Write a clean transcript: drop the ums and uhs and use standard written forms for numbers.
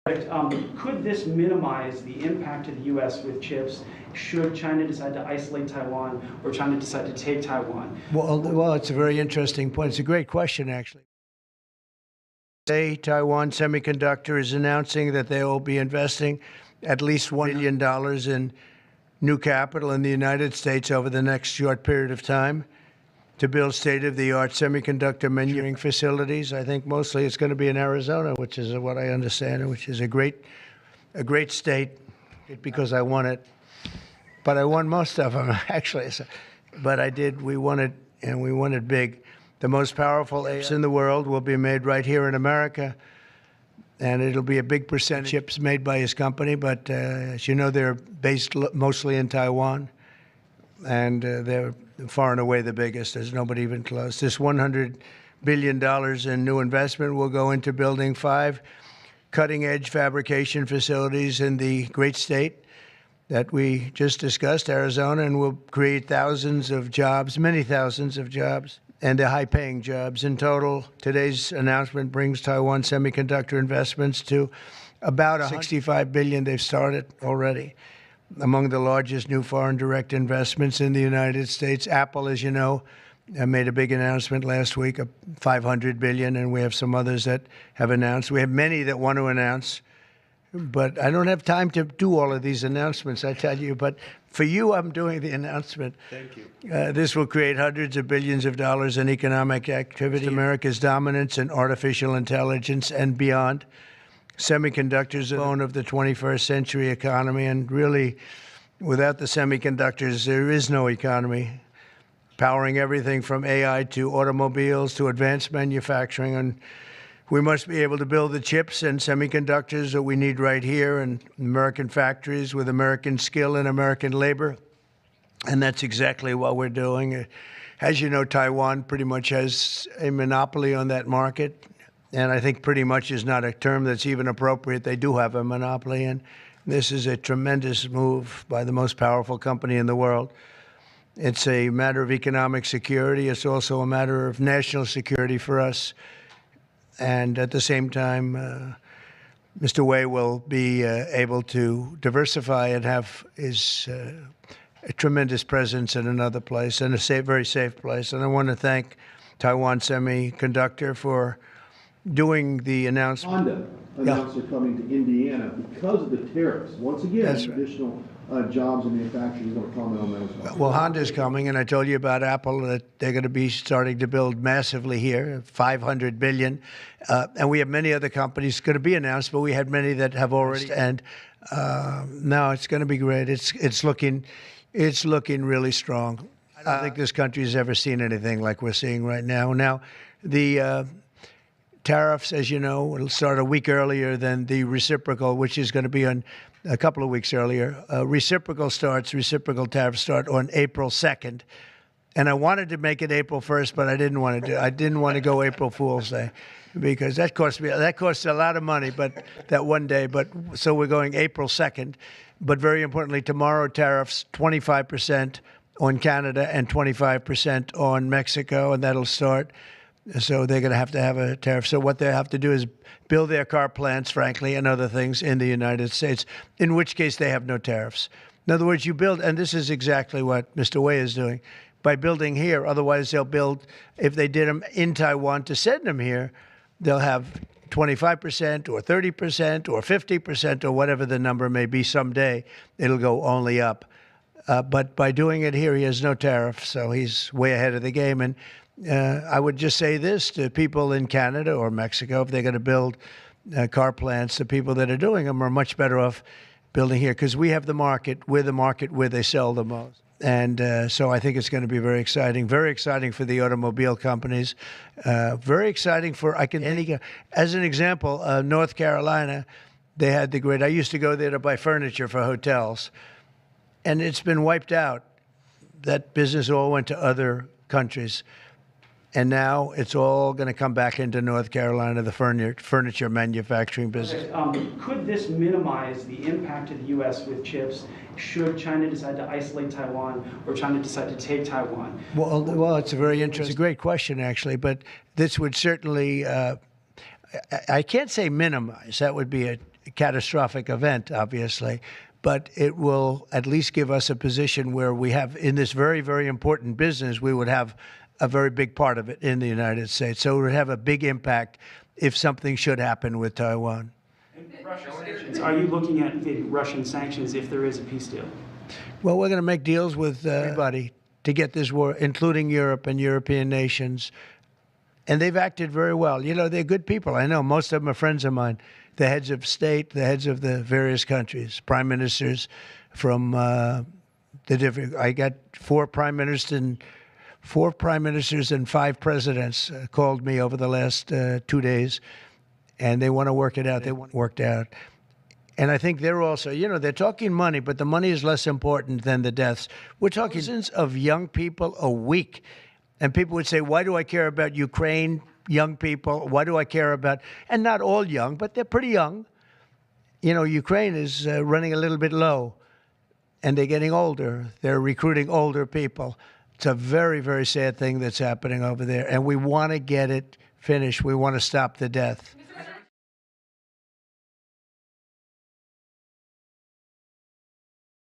Could this minimize the impact of the U.S. with chips should China decide to isolate Taiwan or China decide to take Taiwan? Well, it's a very interesting point. It's a great question, actually. Today, Taiwan Semiconductor is announcing that they will be investing at least $1 billion in new capital in the United States over the next short period of time to build state-of-the-art semiconductor manufacturing facilities. I think mostly it's going to be in Arizona, which is what I understand, which is a great state because I won it. But I won most of them, actually. But we won it, and we won it big. The most powerful chips in the world will be made right here in America, and it'll be a big percentage of chips made by his company. But as you know, they're based mostly in Taiwan, and they're far and away the biggest. There's nobody even close. This $100 billion in new investment will go into building 5 cutting-edge fabrication facilities in the great state that we just discussed, Arizona, and will create thousands of jobs, many thousands of jobs, and they're high-paying jobs. In total, today's announcement brings Taiwan Semiconductor investments to about $65 billion they've started already. Among the largest new foreign direct investments in the United States. Apple, as you know, made a big announcement last week of $500 billion, and we have some others that have announced. We have many that want to announce, but I don't have time to do all of these announcements, I tell you. But for you, I'm doing the announcement. Thank you. This will create hundreds of billions of dollars in economic activity. America's dominance in artificial intelligence and beyond. Semiconductors are the bone of the 21st century economy, and really, without the semiconductors, there is no economy. Powering everything from AI to automobiles to advanced manufacturing, and we must be able to build the chips and semiconductors that we need right here in American factories with American skill and American labor, and that's exactly what we're doing. As you know, Taiwan pretty much has a monopoly on that market. And I think pretty much is not a term that's even appropriate. They do have a monopoly, and this is a tremendous move by the most powerful company in the world. It's a matter of economic security. It's also a matter of national security for us. And at the same time, Mr. Wei will be able to diversify and have his a tremendous presence in another place, and a very safe place. And I want to thank Taiwan Semiconductor for doing the announcement. Honda announced they're coming to Indiana because of the tariffs. Once again, That's right. Additional jobs in manufacturing. You want to comment on that as well? Well, Honda's coming, and I told you about Apple, that they're going to be starting to build massively here, $500 billion. And we have many other companies going to be announced, but we had many that have already. And now it's going to be great. It's looking really strong. I don't think this country has ever seen anything like we're seeing right now. Now, the tariffs, as you know, will start a week earlier than the reciprocal, which is going to be on a couple of weeks earlier. Reciprocal tariffs start on April 2nd. And I wanted to make it April 1st, but I didn't want to go April Fool's Day, because that costs a lot of money, but that one day. But so we're going April 2nd. But very importantly, tomorrow tariffs 25% on Canada and 25% on Mexico, and that'll start. So they're going to have a tariff. So what they have to do is build their car plants, frankly, and other things in the United States, in which case they have no tariffs. In other words, you build, and this is exactly what Mr. Wei is doing, by building here. Otherwise, they'll build, if they did them in Taiwan to send them here, they'll have 25% or 30% or 50% or whatever the number may be someday. It'll go only up. But by doing it here, he has no tariff, so he's way ahead of the game. And I would just say this to people in Canada or Mexico: if they're going to build car plants, the people that are doing them are much better off building here, because we have the market. We're the market where they sell the most. And so I think it's going to be very exciting for the automobile companies, very exciting for, as an example, North Carolina, they had the great, I used to go there to buy furniture for hotels, and it's been wiped out. That business all went to other countries. And now it's all going to come back into North Carolina, the furniture manufacturing business. Could this minimize the impact of the U.S. with chips should China decide to isolate Taiwan or China decide to take Taiwan? Well, it's a very interesting, it's a great question, actually. But this would certainly, I can't say minimize. That would be catastrophic event, obviously, but it will at least give us a position where we have, in this very, very important business, we would have a very big part of it in the United States. So it would have a big impact if something should happen with Taiwan. Russian sanctions. Are you looking at the Russian sanctions if there is a peace deal? Well, we're going to make deals with everybody to get this war, including Europe and European nations. And they've acted very well. You know, they're good people. I know most of them are friends of mine, the heads of state, the heads of the various countries, prime ministers from the different. I got four prime ministers and five presidents called me over the last 2 days, and they want to work it out. They want it worked out. And I think they're also, you know, they're talking money, but the money is less important than the deaths. We're talking thousands of young people a week. And people would say, why do I care about Ukraine, young people? Why do I care about, and not all young, but they're pretty young. You know, Ukraine is running a little bit low, and they're getting older. They're recruiting older people. It's a very, very sad thing that's happening over there, and we want to get it finished. We want to stop the death.